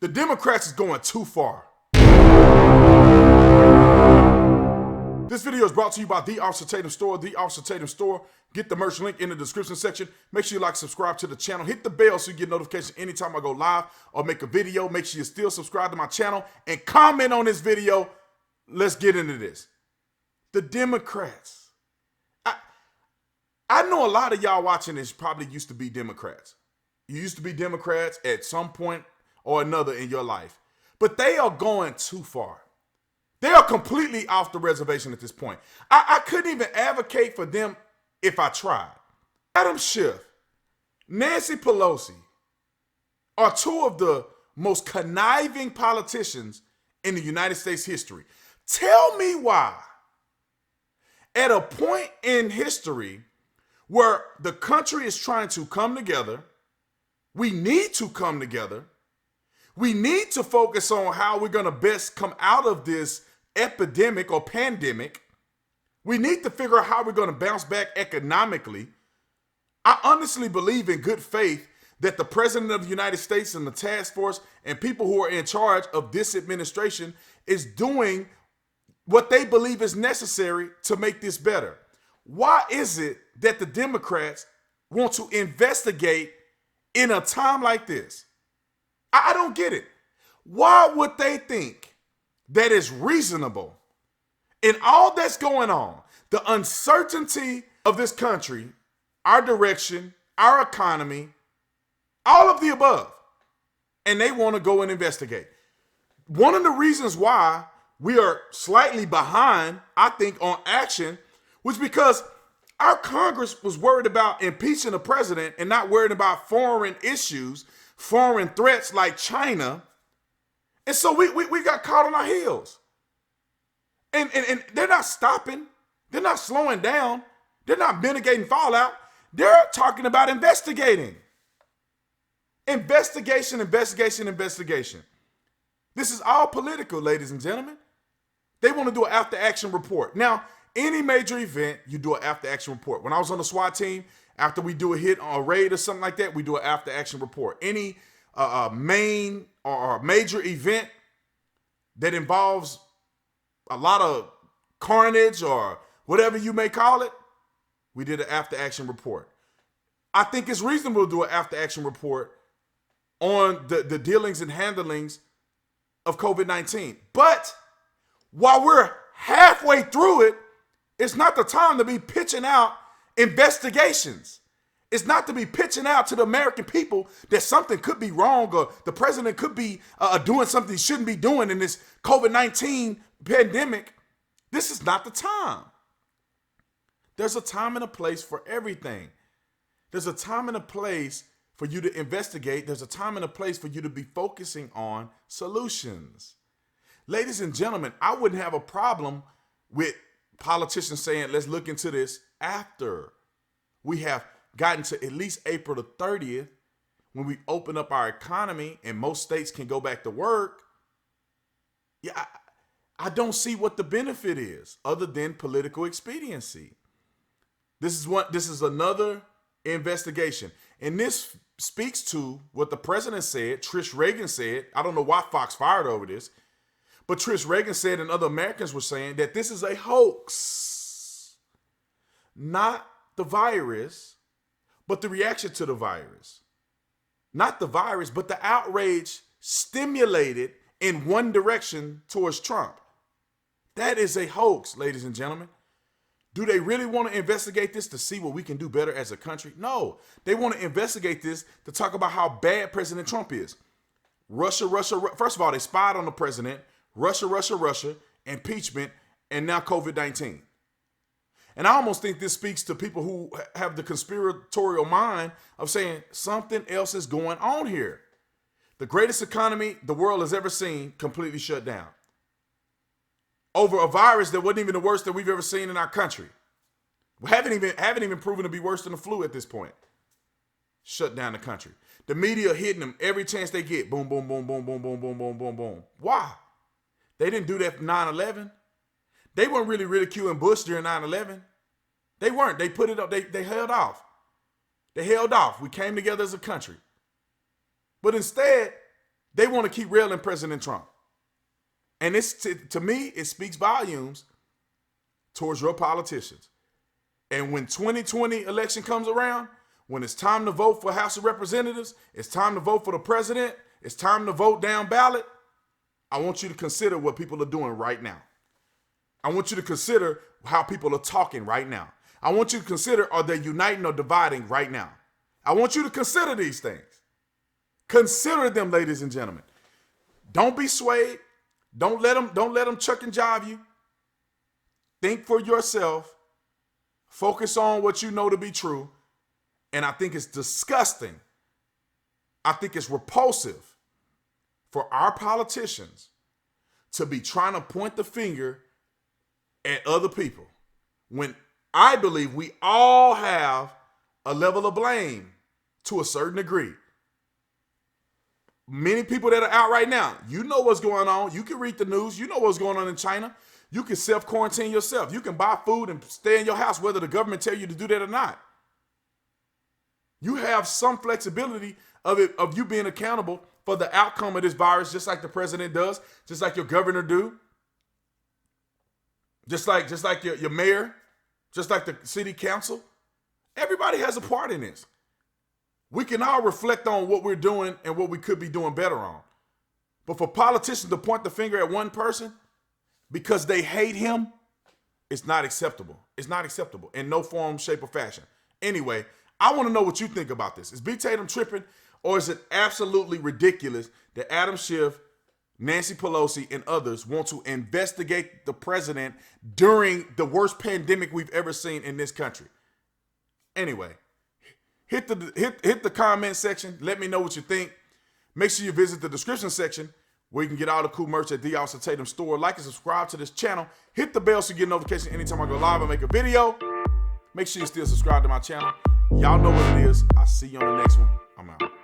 The Democrats is going too far. This video is brought to you by the Officer Tatum Store. The Officer Tatum Store. Get the merch link in the description section. Make sure you like, subscribe to the channel. Hit the bell so you get notifications anytime I go live or make a video. Make sure you still subscribe to my channel and comment on this video. Let's get into this. The Democrats. I know a lot of y'all watching this probably used to be Democrats. You used to be Democrats at some point or another in your life. But they are going too far. They are completely off the reservation at this point. I couldn't even advocate for them if I tried. Adam Schiff, Nancy Pelosi are two of the most conniving politicians in the United States history. Tell me why, at a point in history where the country is trying to come together, we need to come together. We need to focus on how we're going to best come out of this epidemic or pandemic. We need to figure out how we're going to bounce back economically. I honestly believe in good faith that the President of the United States and the task force and people who are in charge of this administration is doing what they believe is necessary to make this better. Why is it that the Democrats want to investigate in a time like this? I don't get it. Why would they think that is reasonable in all that's going on, the uncertainty of this country, our direction, our economy, all of the above, and they want to go and investigate? One of the reasons why we are slightly behind, I think, on action was because our Congress was worried about impeaching the president and not worried about foreign issues, foreign threats like China. And so we got caught on our heels. And they're not stopping. They're not slowing down. They're not mitigating fallout. They're talking about investigating. Investigation. This is all political, ladies and gentlemen. They want to do an after-action report. Now, any major event, you do an after-action report. When I was on the SWAT team, after we do a hit or a raid or something like that, we do an after-action report. Any main or major event that involves a lot of carnage or whatever you may call it, we did an after-action report. I think it's reasonable to do an after-action report on the dealings and handlings of COVID-19. But while we're halfway through it, it's not the time to be pitching out investigations. It's not to be pitching out to the American people that something could be wrong or the president could be doing something he shouldn't be doing in this COVID-19 pandemic. This is not the time. There's a time and a place for everything. There's a time and a place for you to investigate. There's a time and a place for you to be focusing on solutions. Ladies and gentlemen, I wouldn't have a problem with politicians saying, let's look into this after we have gotten to at least April the 30th, when we open up our economy and most states can go back to work. Yeah, I don't see what the benefit is other than political expediency. This is another investigation. And this speaks to what the president said, Trish Reagan said. I don't know why Fox fired over this, but Trish Reagan said, and other Americans were saying, that this is a hoax. Not the virus, but the reaction to the virus. Not the virus, but the outrage stimulated in one direction towards Trump. That is a hoax, ladies and gentlemen. Do they really want to investigate this to see what we can do better as a country? No. They want to investigate this to talk about how bad President Trump is. Russia. First of all, they spied on the president. Russia, impeachment, and now COVID-19. And I almost think this speaks to people who have the conspiratorial mind of saying something else is going on here. The greatest economy the world has ever seen completely shut down over a virus that wasn't even the worst that we've ever seen in our country. We haven't even proven to be worse than the flu at this point. Shut down the country. The media hitting them every chance they get. Boom, boom, boom, boom, boom, boom, boom, boom, boom, boom. Why? They didn't do that for 9/11. They weren't really ridiculing Bush during 9/11. They weren't. They put it up. They held off. They held off. We came together as a country. But instead, They want to keep railing President Trump. And it's to me, it speaks volumes towards your politicians. And when 2020 election comes around, when it's time to vote for House of Representatives, it's time to vote for the president, it's time to vote down ballot, I want you to consider what people are doing right now. I want you to consider how people are talking right now. I want you to consider, are they uniting or dividing right now? I want you to consider these things. Consider them, ladies and gentlemen. Don't be swayed. Don't let them chuck and jive you. Think for yourself. Focus on what you know to be true. And I think it's disgusting. I think it's repulsive for our politicians to be trying to point the finger at other people when I believe we all have a level of blame to a certain degree. Many people that are out right now, you know what's going on. You can read the news. You know what's going on in China. You can self-quarantine yourself. You can buy food and stay in your house whether the government tell you to do that or not. You have some flexibility of you being accountable for the outcome of this virus, just like the president does, just like your governor do, just like your mayor, just like the city council. Everybody has a part in this. We can all reflect on what we're doing and what we could be doing better on. But for politicians to point the finger at one person because they hate him, it's not acceptable. It's not acceptable in no form, shape, or fashion. Anyway, I want to know what you think about this. Is B. Tatum tripping, or is it absolutely ridiculous that Adam Schiff, Nancy Pelosi, and others want to investigate the president during the worst pandemic we've ever seen in this country? Anyway, hit the comment section. Let me know what you think. Make sure you visit the description section where you can get all the cool merch at the Officer Tatum store. Like and subscribe to this channel. Hit the bell so you get notification anytime I go live and make a video. Make sure you still subscribe to my channel. Y'all know what it is. I'll see you on the next one. I'm out.